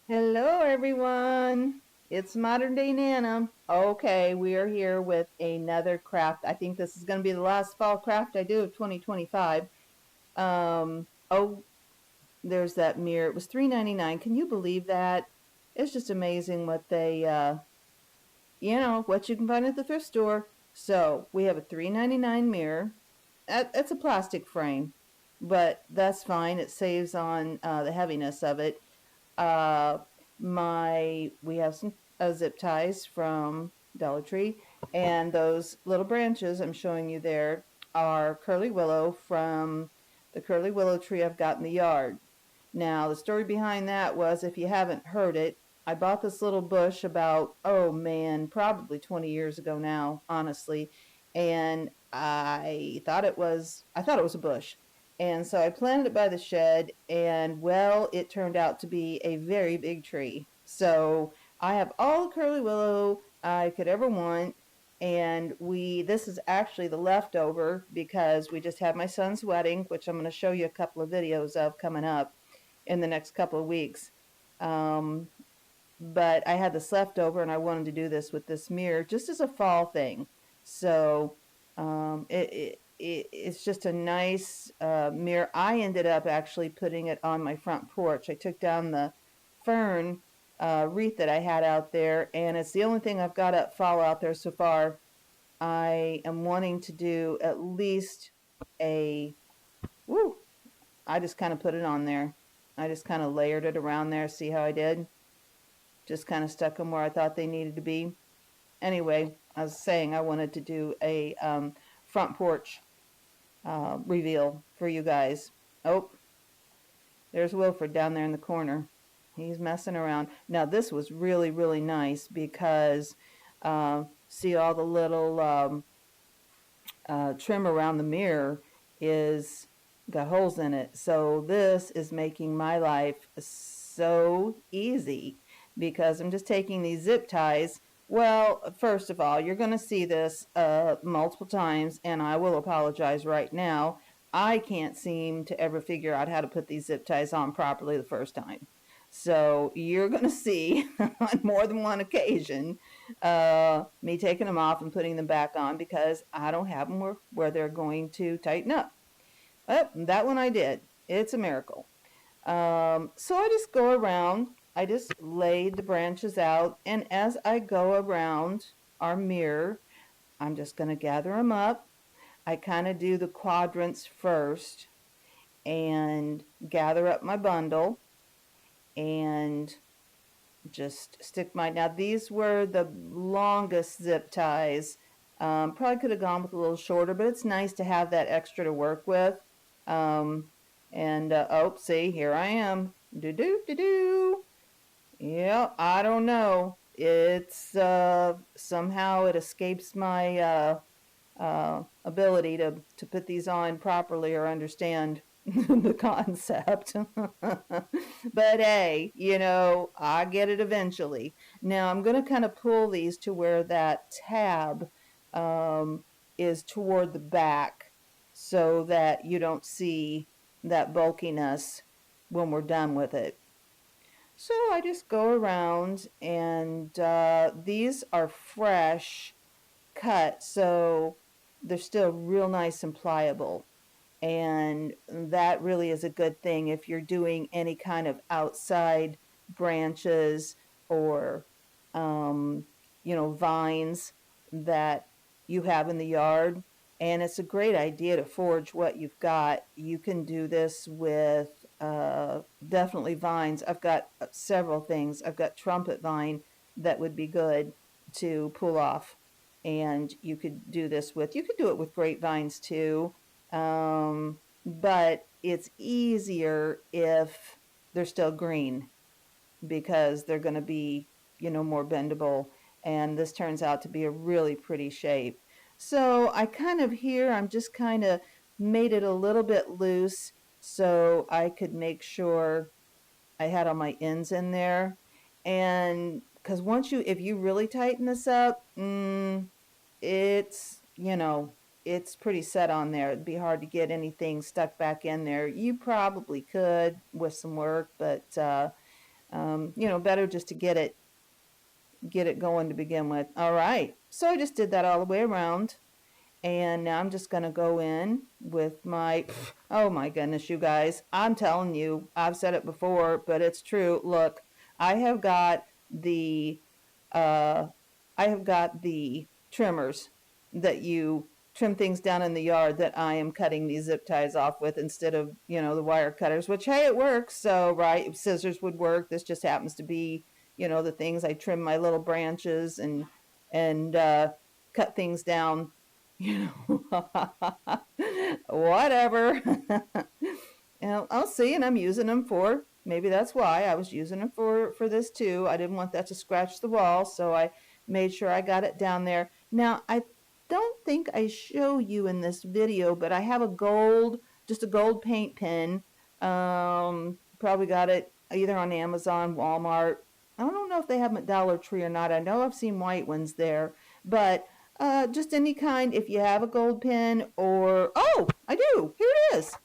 Hello, everyone. It's Modern Day Nana. Okay, we are here with another craft. I think this is going to be the last fall craft I do of 2025. Oh, there's that mirror. It was $3.99. Can you believe that? It's just amazing what what you can find at the thrift store. So we have a $3.99 mirror. It's a plastic frame, but that's fine. It saves on the heaviness of it. Uh, we have some zip ties from Dollar Tree, and those little branches I'm showing you there are curly willow from the curly willow tree I've got in the yard. Now, the story behind that was, if you haven't heard it, I bought this little bush about, oh man, probably 20 years ago now, honestly, and I thought it was a bush. And so I planted it by the shed, and well, it turned out to be a very big tree. So I have all the curly willow I could ever want, and this is actually the leftover because we just had my son's wedding, which I'm going to show you a couple of videos of coming up in the next couple of weeks. Um, but I had this left over, and I wanted to do this with this mirror just as a fall thing. So it's just a nice mirror. I ended up actually putting it on my front porch. I took down the fern wreath that I had out there, and it's the only thing I've got up fall out there so far. I am wanting to do at least a woo. I just kind of put it on there. I just kind of layered it around there. See how I did? Just kind of stuck them where I thought they needed to be. Anyway, I was saying I wanted to do a front porch reveal for you guys. Oh, there's Wilfred down there in the corner. He's messing around. Now, this was really, really nice because see all the little trim around the mirror is got holes in it. So this is making my life so easy because I'm just taking these zip ties. Well, first of all, you're going to see this multiple times, and I will apologize right now. I can't seem to ever figure out how to put these zip ties on properly the first time. So you're going to see on more than one occasion me taking them off and putting them back on because I don't have them where they're going to tighten up. Oh, that one I did. It's a miracle. So I just go around. I just laid the branches out, and as I go around our mirror, I'm just going to gather them up. I kind of do the quadrants first and gather up my bundle and just stick my. Now, these were the longest zip ties. Probably could have gone with a little shorter, but it's nice to have that extra to work with. Um, and oh, see, here I am. Do do do do. Yeah, I don't know. It's somehow it escapes my ability to put these on properly or understand the concept. But hey, I get it eventually. Now I'm going to kind of pull these to where that tab um, is toward the back so that you don't see that bulkiness when we're done with it. So I just go around, and these are fresh cut, so they're still real nice and pliable. And that really is a good thing if you're doing any kind of outside branches or, um, vines that you have in the yard. And it's a great idea to forage what you've got. You can do this with definitely vines. I've got several things. I've got trumpet vine that would be good to pull off. And you could do this with, you could do it with grapevines too. But it's easier if they're still green because they're going to be, more bendable. And this turns out to be a really pretty shape. So I'm just kind of made it a little bit loose so I could make sure I had all my ends in there. And because if you really tighten this up, it's, it's pretty set on there. It'd be hard to get anything stuck back in there. You probably could with some work, but Better just to get it going to begin with. All right, so I just did that all the way around, and now I'm just gonna go in with my, oh my goodness, you guys, I'm telling you, I've said it before, but it's true. Look, I have got the uh, I have got the trimmers that you trim things down in the yard that I am cutting these zip ties off with instead of, the wire cutters, which, hey, it works. So, right, scissors would work. This just happens to be, the things I trim my little branches and cut things down, whatever. And I'll see, and I'm using them for, maybe that's why I was using them for this too. I didn't want that to scratch the wall, so I made sure I got it down there. Now, I don't think I show you in this video, but I have just a gold paint pen. Probably got it either on Amazon, Walmart. I don't know if they have them at Dollar Tree or not. I know I've seen white ones there, but just any kind. If you have a gold pen, or oh, I do. Here it is.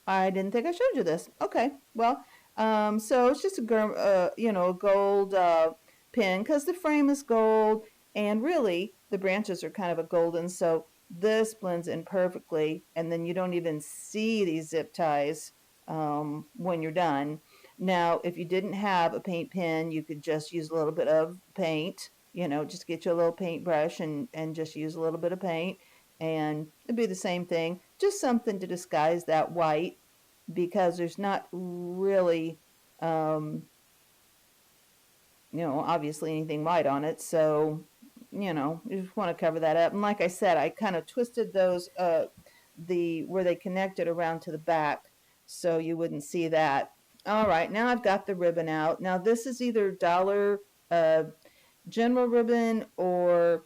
I didn't think I showed you this. Okay, well, so it's just a gold pin because the frame is gold, and really the branches are kind of a golden, so this blends in perfectly, and then you don't even see these zip ties when you're done. Now, if you didn't have a paint pen, you could just use a little bit of paint. Just get you a little paintbrush and just use a little bit of paint, and it'd be the same thing. Just something to disguise that white, because there's not really, obviously anything white on it. So, you just want to cover that up. And like I said, I kind of twisted those, where they connected around to the back, so you wouldn't see that. All right, now I've got the ribbon out. Now this is either Dollar General ribbon or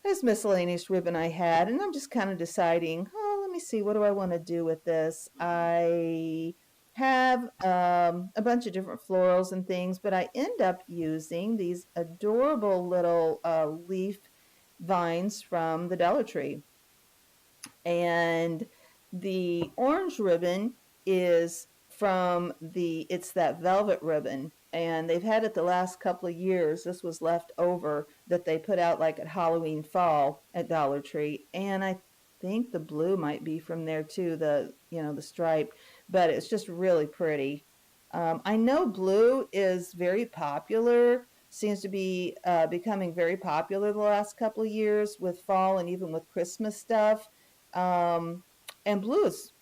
this miscellaneous ribbon I had, and I'm just kind of deciding, let me see, what do I want to do with this? I have a bunch of different florals and things, but I end up using these adorable little leaf vines from the Dollar Tree. And the orange ribbon is it's that velvet ribbon, and they've had it the last couple of years. This was left over that they put out like at Halloween fall at Dollar Tree, and I think the blue might be from there too, the stripe, but it's just really pretty. I know blue is very popular, seems to be becoming very popular the last couple of years with fall and even with Christmas stuff. And blue is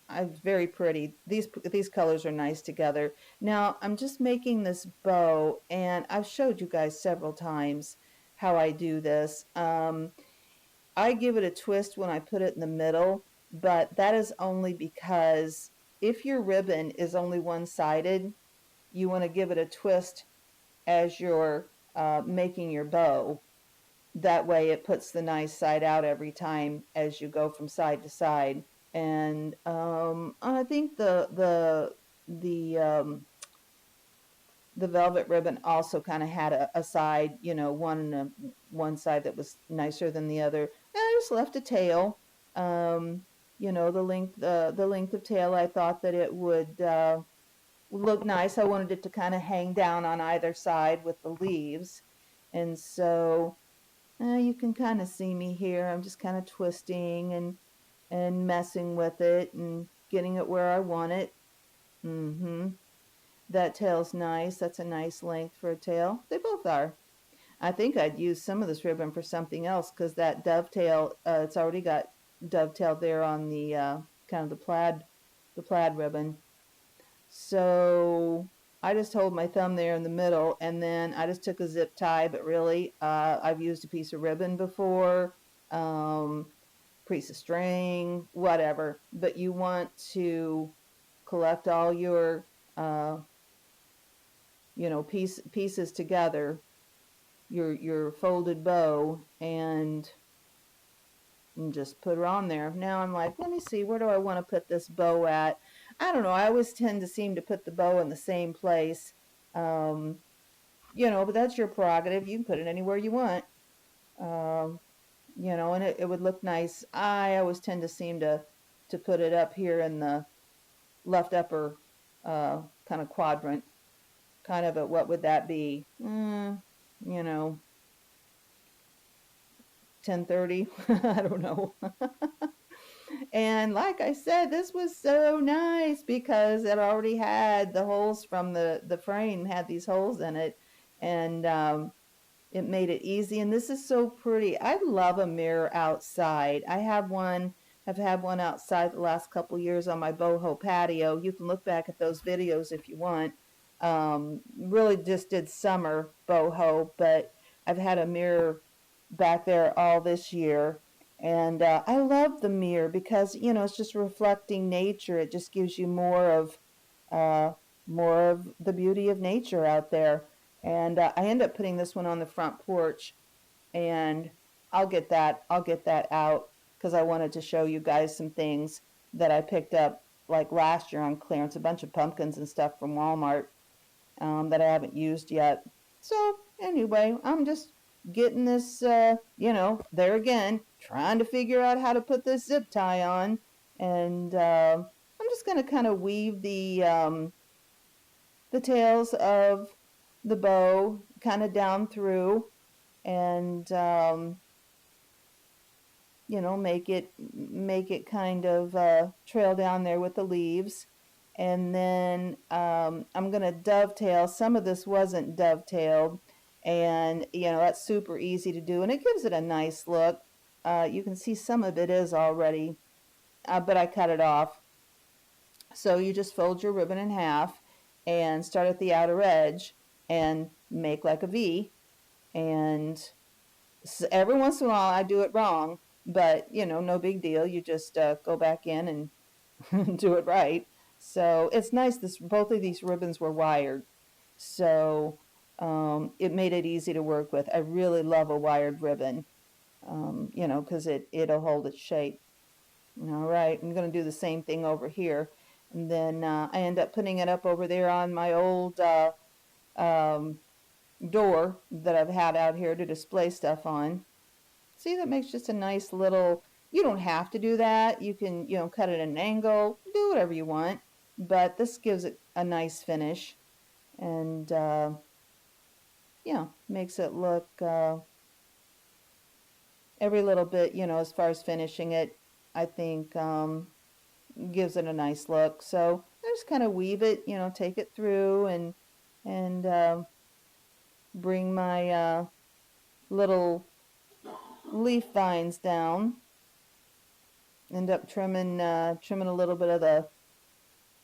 very pretty. These colors are nice together. Now I'm just making this bow, and I've showed you guys several times how I do this. I give it a twist when I put it in the middle, but that is only because if your ribbon is only one-sided, you want to give it a twist as you're making your bow. That way it puts the nice side out every time as you go from side to side. And I think the velvet ribbon also kind of had a side, one side that was nicer than the other. And I just left a tail. The length of tail, I thought that it would look nice. I wanted it to kind of hang down on either side with the leaves. And so you can kind of see me here. I'm just kind of twisting and messing with it and getting it where I want it. That tail's nice. That's a nice length for a tail. They both are. I think I'd use some of this ribbon for something else, because that dovetail, it's already got dovetailed there on the kind of the plaid ribbon. So I just hold my thumb there in the middle, and then I just took a zip tie, but really I've used a piece of ribbon before, piece of string, whatever. But you want to collect all your pieces together, your folded bow, and just put her on there. Now I'm like, let me see, where do I want to put this bow at? I don't know. I always tend to seem to put the bow in the same place. But that's your prerogative. You can put it anywhere you want. And it would look nice. I always tend to seem to put it up here in the left upper kind of quadrant. kind of at, what would that be? You know, 10:30. I don't know. And like I said, this was so nice because it already had the holes from the frame, had these holes in it, and it made it easy. And this is so pretty. I love a mirror outside. I've had one outside the last couple years on my boho patio. You can look back at those videos if you want. Really just did summer boho, but I've had a mirror back there all this year. And I love the mirror because, it's just reflecting nature. It just gives you uh, more of the beauty of nature out there. And I end up putting this one on the front porch, and I'll get that out because I wanted to show you guys some things that I picked up like last year on clearance, a bunch of pumpkins and stuff from Walmart that I haven't used yet. So anyway, I'm just getting this, there again, trying to figure out how to put this zip tie on, and I'm just going to kind of weave the tails of the bow kind of down through, and make it kind of trail down there with the leaves. And then I'm going to dovetail. Some of this wasn't dovetailed, and that's super easy to do, and it gives it a nice look. You can see some of it is already, but I cut it off. So you just fold your ribbon in half and start at the outer edge and make like a V. And every once in a while I do it wrong, but no big deal. You just go back in and do it right. So it's nice. Both of these ribbons were wired, so it made it easy to work with. I really love a wired ribbon, because it'll hold its shape. All right, I'm going to do the same thing over here, and then I end up putting it up over there on my old door that I've had out here to display stuff on. See, that makes just a nice little. You don't have to do that. You can, cut it at an angle, do whatever you want, but this gives it a nice finish, and makes it look every little bit, as far as finishing it, I think gives it a nice look. So I just kind of weave it, take it through and bring my little leaf vines down. End up trimming a little bit of the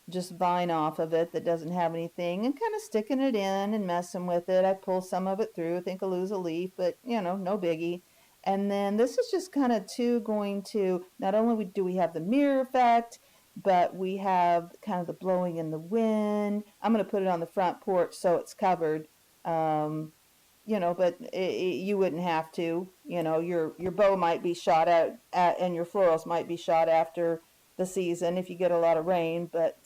just vine off of it that doesn't have anything, and kind of sticking it in and messing with it. I pull some of it through, I think I'll lose a leaf, but no biggie. And then this is just kind of going to, not only do we have the mirror effect, but we have kind of the blowing in the wind. I'm going to put it on the front porch so it's covered. But you wouldn't have to. Your bow might be shot at, and your florals might be shot after the season if you get a lot of rain. But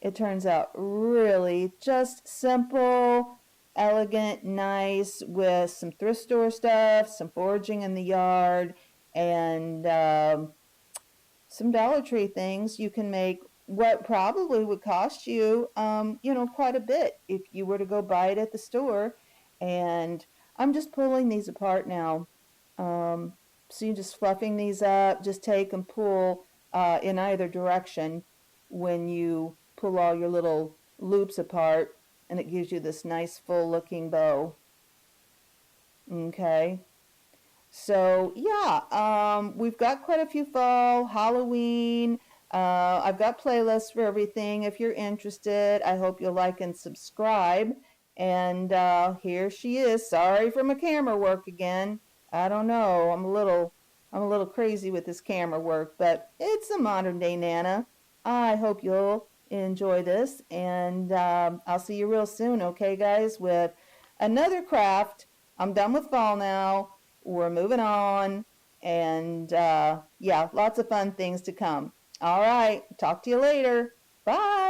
it turns out really just simple, elegant, nice, with some thrift store stuff, some foraging in the yard, and some Dollar Tree things. You can make what probably would cost you, quite a bit if you were to go buy it at the store. And I'm just pulling these apart now. So you're just fluffing these up. Just take and pull in either direction when you pull all your little loops apart, and it gives you this nice full looking bow. Okay. So we've got quite a few fall, Halloween. I've got playlists for everything if you're interested. I hope you'll like and subscribe. And here she is. Sorry for my camera work again. I don't know. I'm a little crazy with this camera work, but it's a modern day Nana. I hope you'll enjoy this, and I'll see you real soon, okay, guys, with another craft. I'm done with fall now. We're moving on, and lots of fun things to come. All right, talk to you later. Bye.